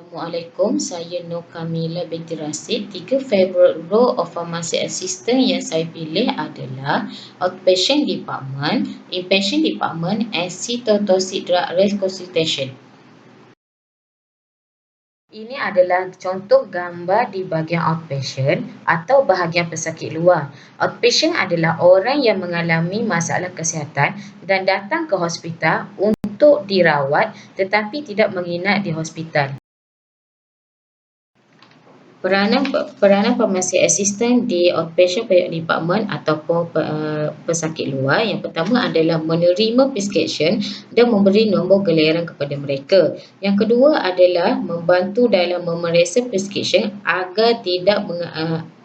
Assalamualaikum, saya Nur Kamila binti Rasid. 3 favorite role of pharmacy assistant yang saya pilih adalah outpatient department, inpatient department and cytotoxic drug reconsultation. Ini adalah contoh gambar di bahagian outpatient atau bahagian pesakit luar. Outpatient adalah orang yang mengalami masalah kesihatan dan datang ke hospital untuk dirawat tetapi tidak menginap di hospital. Peranan pharmacy assistant di outpatient department ataupun pesakit luar, yang pertama adalah menerima prescription dan memberi nombor geliran kepada mereka. Yang kedua adalah membantu dalam memeriksa prescription agar tidak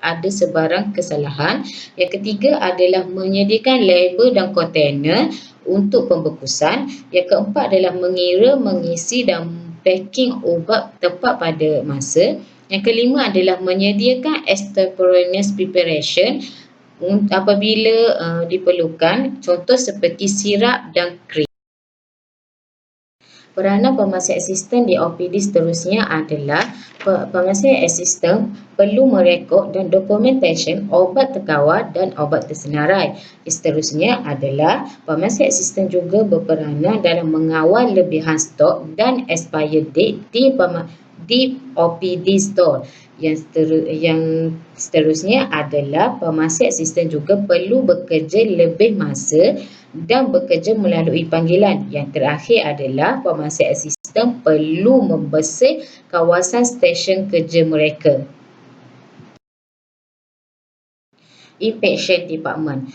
ada sebarang kesalahan. Yang ketiga adalah menyediakan label dan kontainer untuk pembungkusan. Yang keempat adalah mengira, mengisi dan packing ubat tepat pada masa. Yang kelima adalah menyediakan extemporaneous preparation apabila diperlukan, contoh seperti sirap dan krim. Peranan pharmacy assistant di OPD seterusnya adalah pharmacy assistant perlu merekod dan dokumentasi obat terkawal dan obat tersenarai. Seterusnya adalah pharmacy assistant juga berperanan dalam mengawal lebihan stok dan expired date di OPD store. Yang seterusnya adalah pharmacy assistant juga perlu bekerja lebih masa dan bekerja melalui panggilan. Yang terakhir adalah pharmacy assistant perlu membersih kawasan stesen kerja mereka. Inpatient department.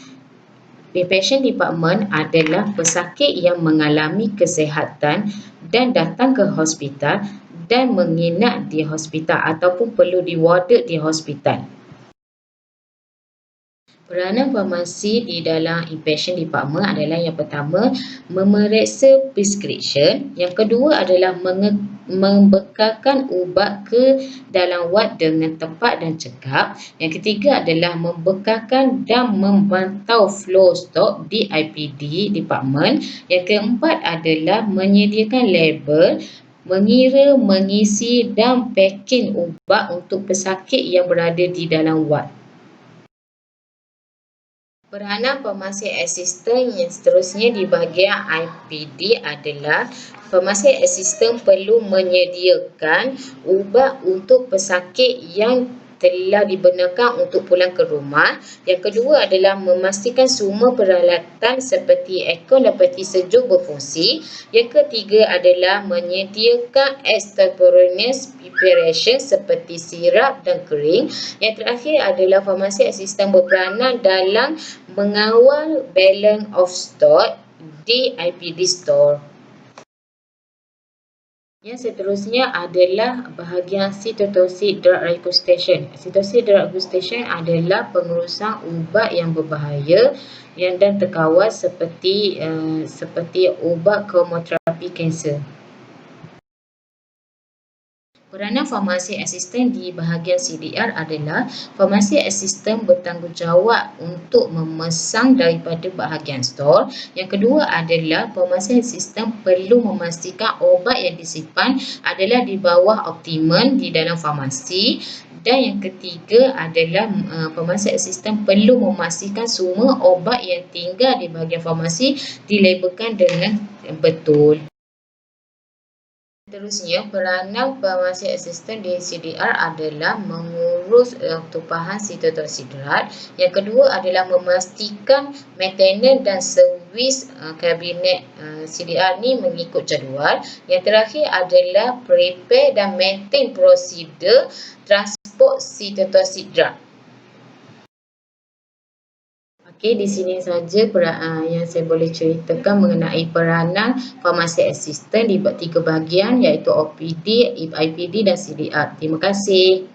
Inpatient department adalah pesakit yang mengalami kesihatan dan datang ke hospital dan menginap di hospital ataupun perlu diwarded di hospital. Peranan farmasi di dalam inpatient department adalah yang pertama, memeriksa prescription. Yang kedua adalah membekalkan ubat ke dalam wad dengan tepat dan cekap. Yang ketiga adalah membekalkan dan memantau flow stok di IPD department. Yang keempat adalah menyediakan label, mengira, mengisi dan packing ubat untuk pesakit yang berada di dalam wad. Peranan pharmacy assistant yang seterusnya di bahagian IPD adalah pharmacy assistant perlu menyediakan ubat untuk pesakit yang telah dibenarkan untuk pulang ke rumah. Yang kedua adalah memastikan semua peralatan seperti aircon dan peti sejuk berfungsi. Yang ketiga adalah menyediakan extemporaneous preparation seperti sirap dan kering. Yang terakhir adalah pharmacy assistant berperanan dalam mengawal balance of stock di IPD store. Yang seterusnya adalah bahagian cytotoxic drug reconsultation. Cytotoxic drug reconsultation adalah pengurusan ubat yang berbahaya dan terkawal seperti ubat kemoterapi kanser. Peranan pharmacy assistant di bahagian CDR adalah pharmacy assistant bertanggungjawab untuk memesan daripada bahagian store. Yang kedua adalah pharmacy assistant perlu memastikan obat yang disimpan adalah di bawah optimum di dalam farmasi. Dan yang ketiga adalah pharmacy assistant perlu memastikan semua obat yang tinggal di bahagian farmasi dilabelkan dengan betul. Seterusnya, peranan pharmacy assistant di CDR adalah mengurus tumpahan cytotoxic drug. Yang kedua adalah memastikan maintenance dan servis kabinet CDR ni mengikut jadual. Yang terakhir adalah prepare dan maintain prosedur transport cytotoxic drug. Okey, di sini saja yang saya boleh ceritakan mengenai peranan pharmacy assistant di 3 bahagian, iaitu OPD, IPD dan CDR. Terima kasih.